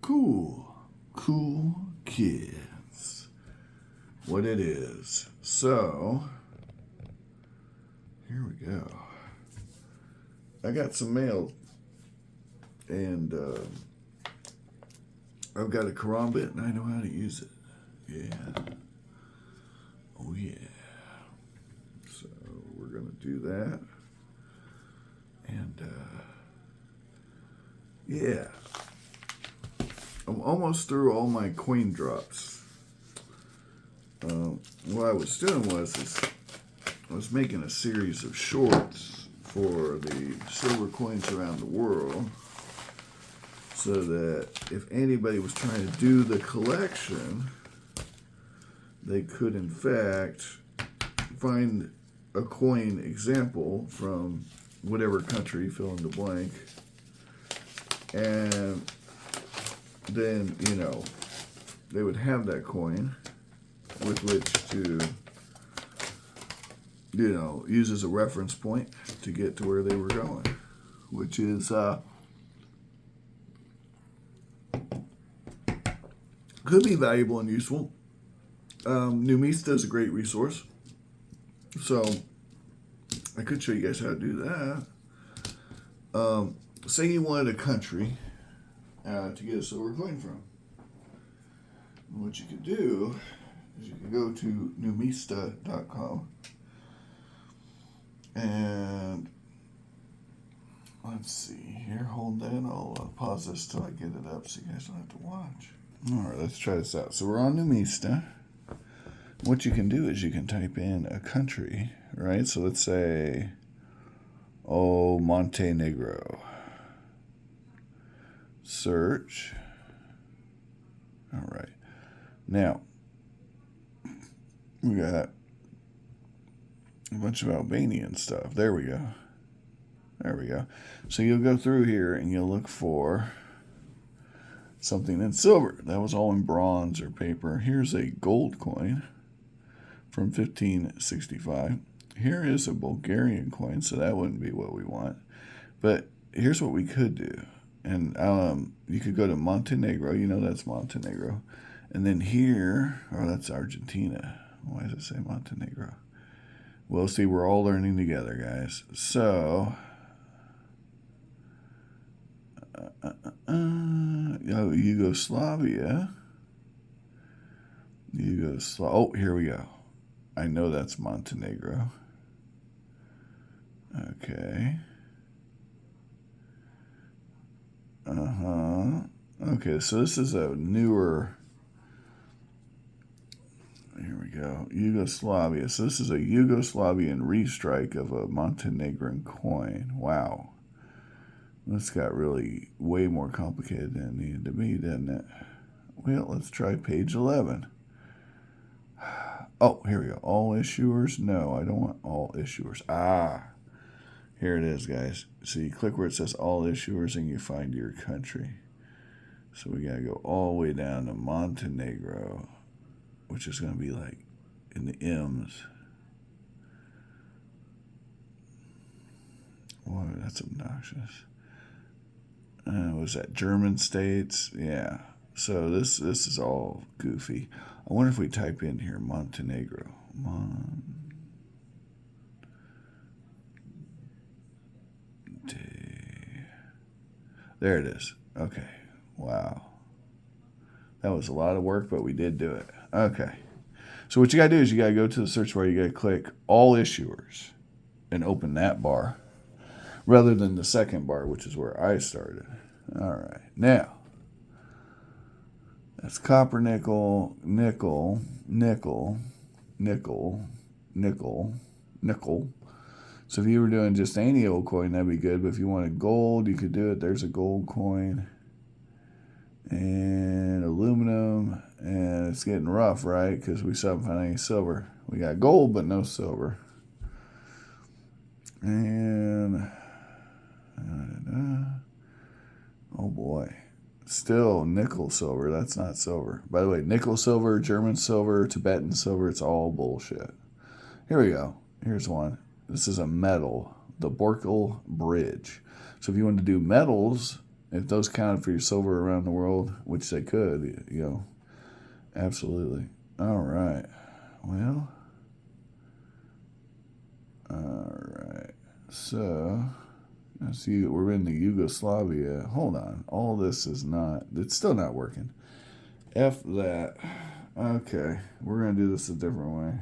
Cool kids. What it is. So, here we go. I got some mail, and I've got a karambit, and I know how to use it. Yeah. Oh, yeah. So, we're going to do that. And, yeah. I'm almost through all my coin drops. What I was doing was I was making a series of shorts for the silver coins around the world, so that if anybody was trying to do the collection, they could in fact find a coin example from whatever country, fill in the blank, and then, they would have that coin with which to, use as a reference point to get to where they were going, which is, could be valuable and useful. Numista is a great resource, so I could show you guys how to do that. Say you wanted a country to get a silver coin from. What you could do is you could go to numista.com, and let's see here. Hold that. I'll pause this till I get it up so you guys don't have to watch. All right, let's try this out. So we're on Numista. What you can do is you can type in a country, right? So let's say, Montenegro. Search. All right. Now, we got a bunch of Albanian stuff. There we go. So you'll go through here and you'll look for something in silver. That was all in bronze or paper. Here's a gold coin from 1565. Here is a Bulgarian coin, so that wouldn't be what we want. But here's what we could do. And you could go to Montenegro. That's Montenegro. And then here, that's Argentina. Why does it say Montenegro? Well, see, we're all learning together, guys. So, Yugoslavia. Oh, here we go. I know that's Montenegro. Okay. Okay, so this is a newer. Here we go. Yugoslavia. So this is a Yugoslavian restrike of a Montenegrin coin. Wow. This got really way more complicated than it needed to be, didn't it? Well, let's try page 11. Oh, here we go. All issuers? No, I don't want all issuers. Here it is, guys. So you click where it says all issuers and you find your country. So we got to go all the way down to Montenegro, which is going to be like in the M's. Whoa, that's obnoxious. Was that German states? Yeah. So this is all goofy. I wonder if we type in here Montenegro. There it is. Okay. Wow. That was a lot of work, but we did do it. Okay. So what you got to do is you got to go to the search bar. You got to click all issuers and open that bar rather than the second bar, which is where I started. All right. Now, that's copper, nickel, nickel, nickel, nickel, nickel, nickel. So if you were doing just any old coin, that'd be good. But if you wanted gold, you could do it. There's a gold coin. And aluminum. And it's getting rough, right? Because we still haven't found any silver. We got gold, but no silver. And oh boy. Still nickel silver. That's not silver. By the way, nickel silver, German silver, Tibetan silver, it's all bullshit. Here we go. Here's one. This is a metal, the Borkel Bridge. So if you want to do metals, If those counted for your silver around the world, which they could, you know, absolutely. All right. Well, all right. So, I see we're in the Yugoslavia. Hold on. All this is not, it's still not working. F that. Okay. We're going to do this a different way.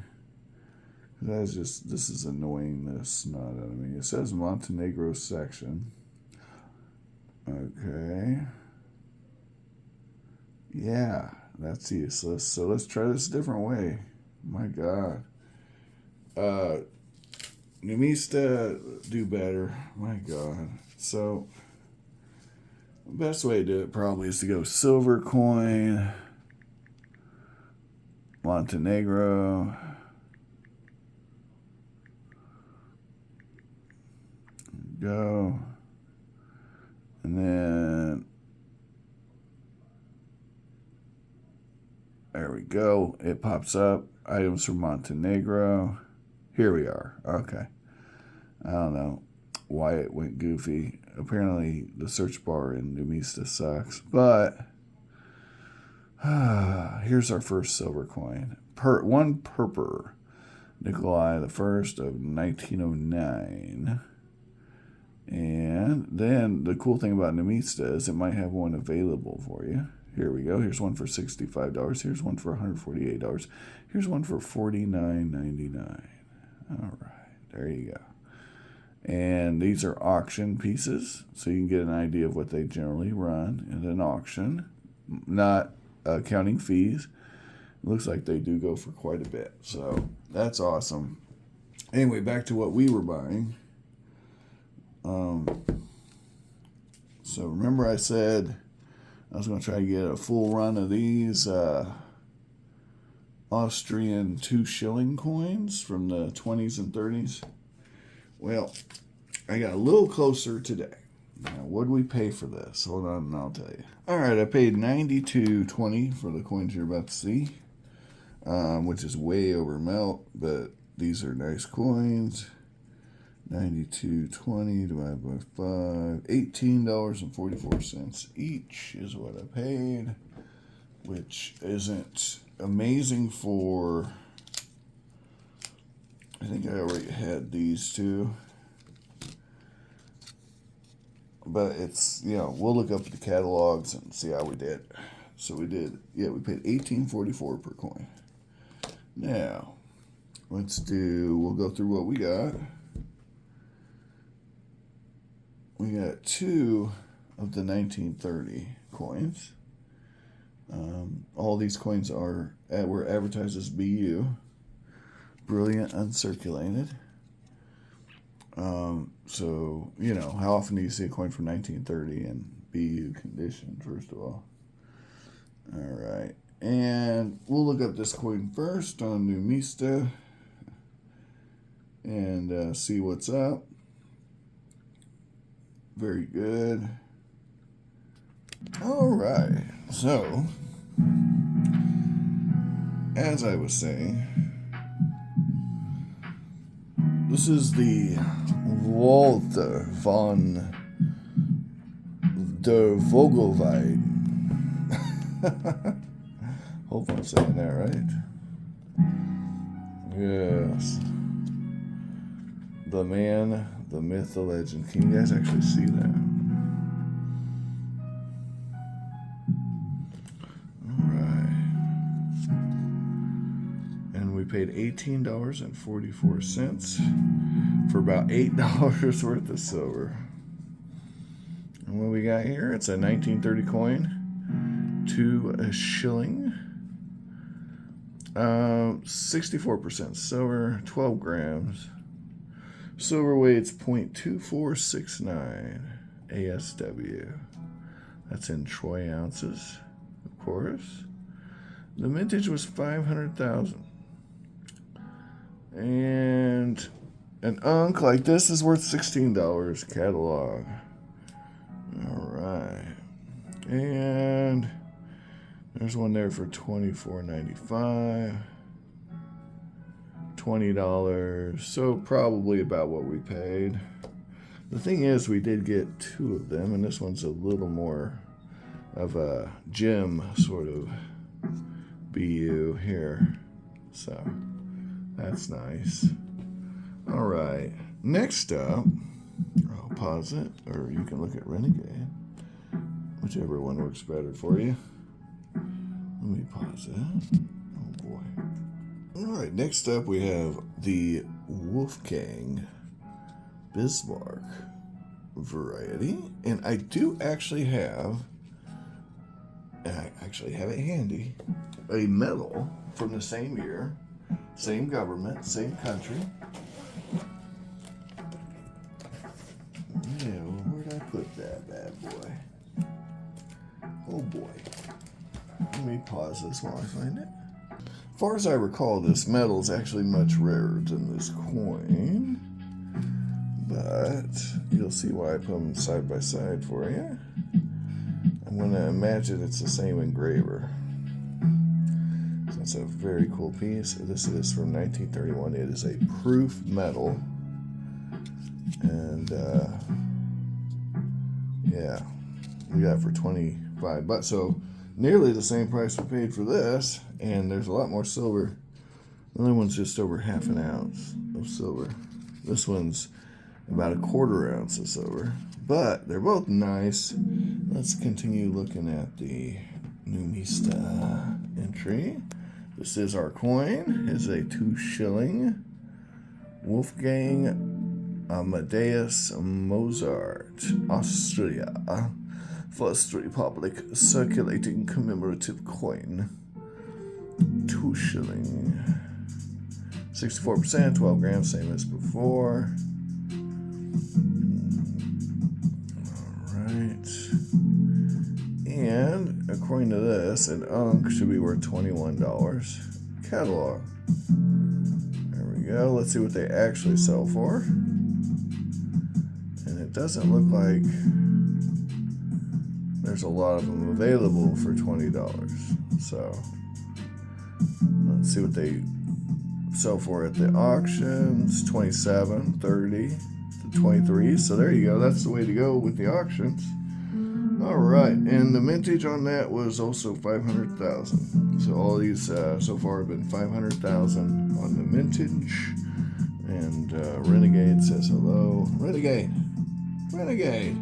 That's just, this is annoying the snot out of me. It says Montenegro section. Okay. Yeah, that's useless. So let's try this a different way. My God. Numista, do better. My God. So, the best way to do it probably is to go silver coin, Montenegro, go, and then there we go. It pops up. Items from Montenegro. Here we are. Okay. I don't know why it went goofy. Apparently, the search bar in Numista sucks. But here's our first silver coin. One purper. Nikolai the First of 1909. And then the cool thing about Numista is it might have one available for you. Here we go. Here's one for $65. Here's one for $148. Here's one for $49.99. All right. There you go. And these are auction pieces, so you can get an idea of what they generally run at an auction, not counting fees. It looks like they do go for quite a bit, so that's awesome. Anyway, back to what we were buying. So remember I said I was going to try to get a full run of these Austrian 2 shilling coins from the 20s and 30s. Well, I got a little closer today. Now, what did we pay for this? Hold on and I'll tell you. All right, I paid $92.20 for the coins you're about to see, which is way over melt, but these are nice coins. $92.20 divided by 5, $18.44 each is what I paid, which isn't amazing for, I think I already had these two, but it's, you know, we'll look up the catalogs and see how we did. So we did, yeah, we paid $18.44 per coin. Now, we'll go through what we got. We got 2 of the 1930 coins. All these coins were advertised as BU. Brilliant uncirculated. So, you know, how often do you see a coin from 1930 in BU condition, first of all? All right. And we'll look up this coin first on Numista and see what's up. Very good. All right. So, as I was saying, this is the Walter von der Vogelweide. Hope I'm saying that right. Yes. The man, the myth, the legend. Can you guys actually see that? All right. And we paid $18.44 for about $8 worth of silver. And what we got here, it's a 1930 coin to a shilling. 64% silver, 12 grams. Silver weight's 0.2469 ASW. That's in troy ounces, of course. The mintage was 500,000. And an unk like this is worth $16 catalog. All right. And there's one there for $24.95. $20. So probably about what we paid. The thing is, we did get 2 of them, and this one's a little more of a gem sort of BU here. So that's nice. All right. Next up, I'll pause it, or you can look at Renegade, whichever one works better for you. Let me pause it. Oh boy. All right. Next up, we have the Wolfgang Bismarck variety, and I do actually have, and I actually have it handy, a medal from the same year, same government, same country. Yeah, well, where'd I put that bad boy? Oh boy. Let me pause this while I find it. As far as I recall, this medal is actually much rarer than this coin, but you'll see why I put them side by side for you. I'm going to imagine it's the same engraver. So it's a very cool piece. This is from 1931. It is a proof medal. And yeah, we got it for $25. So nearly the same price we paid for this. And there's a lot more silver. The other one's just over half an ounce of silver. This one's about a 1/4 ounce of silver. But they're both nice. Let's continue looking at the Numista entry. This is our coin. It's a 2 shilling Wolfgang Amadeus Mozart, Austria. First Republic circulating commemorative coin. 2 shilling. 64%, 12 grams, same as before. And according to this, an unk should be worth $21. Catalog. There we go. Let's see what they actually sell for. And it doesn't look like there's a lot of them available for $20. So let's see what they sell for at the auctions. $27, $30 to $23. So there you go. That's the way to go with the auctions. All right, and the mintage on that was also 500,000. So all these so far have been 500,000 on the mintage. And Renegade says hello. Renegade, Renegade,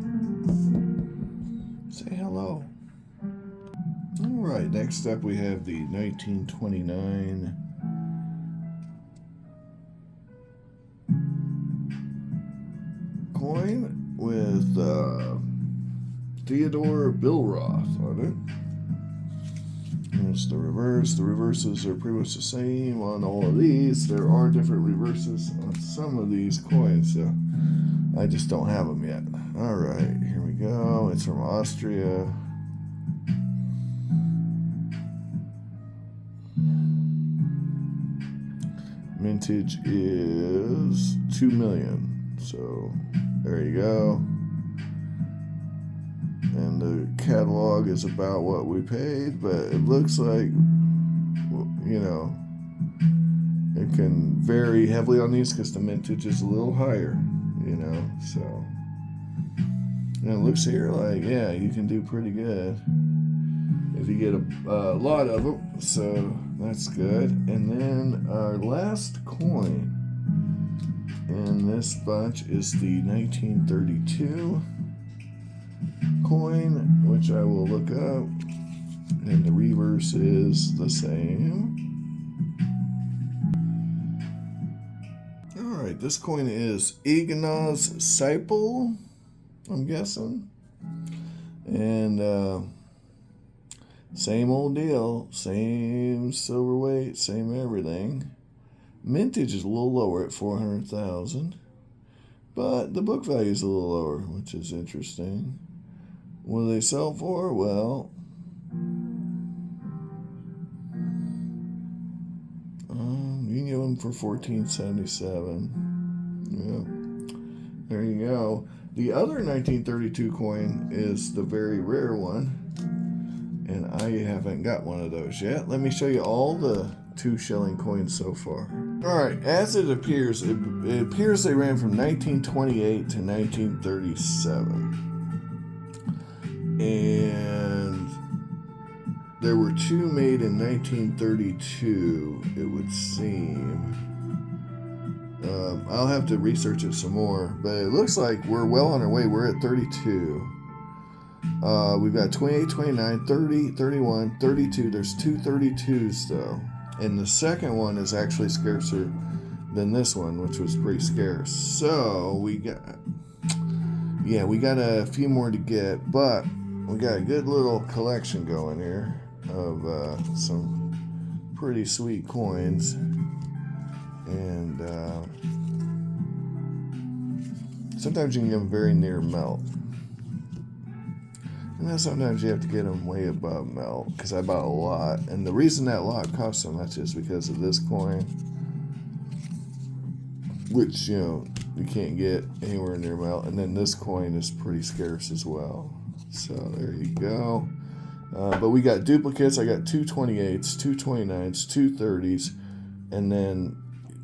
say hello. All right, next up we have the 1929 coin with Theodore Billroth on it. Here's the reverse. The reverses are pretty much the same on all of these. There are different reverses on some of these coins, so I just don't have them yet. All right, here we go. It's from Austria. Mintage is 2 million. So there you go. And the catalog is about what we paid, but it looks like, you know, it can vary heavily on these because the mintage is a little higher, you know, so. And it looks here like, yeah, you can do pretty good if you get a lot of them, so that's good. And then our last coin in this bunch is the 1932 coin, which I will look up, and the reverse is the same. All right, this coin is Ignaz Seipel, I'm guessing, and same old deal, same silver weight, same everything. Mintage is a little lower at 400,000, but the book value is a little lower, which is interesting. What do they sell for? Well, you can get them for $14.77. Yeah, there you go. The other 1932 coin is the very rare one, and I haven't got one of those yet. Let me show you all the 2 shilling coins so far. Alright, as it appears they ran from 1928 to 1937. And there were 2 made in 1932, it would seem. I'll have to research it some more, but it looks like we're well on our way. We're at 32. We've got 28, 29, 30, 31, 32. There's 2 32s though. And the second one is actually scarcer than this one, which was pretty scarce. So we got a few more to get, but we got a good little collection going here of some pretty sweet coins. And sometimes you can get them very near melt. And then sometimes you have to get them way above melt, because I bought a lot. And the reason that lot cost so much is because of this coin, which, you can't get anywhere near melt. And then this coin is pretty scarce as well. So there you go. But we got duplicates. I got 2 28s, 2 29s, 2 30s, and then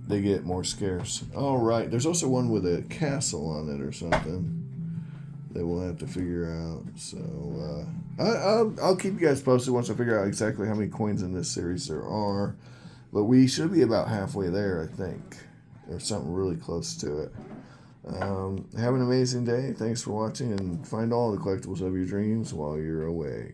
they get more scarce. All right. There's also one with a castle on it or something that we'll have to figure out. So I'll keep you guys posted once I figure out exactly how many coins in this series there are. But we should be about halfway there, I think, or something really close to it. Have an amazing day. Thanks for watching, and find all the collectibles of your dreams while you're away.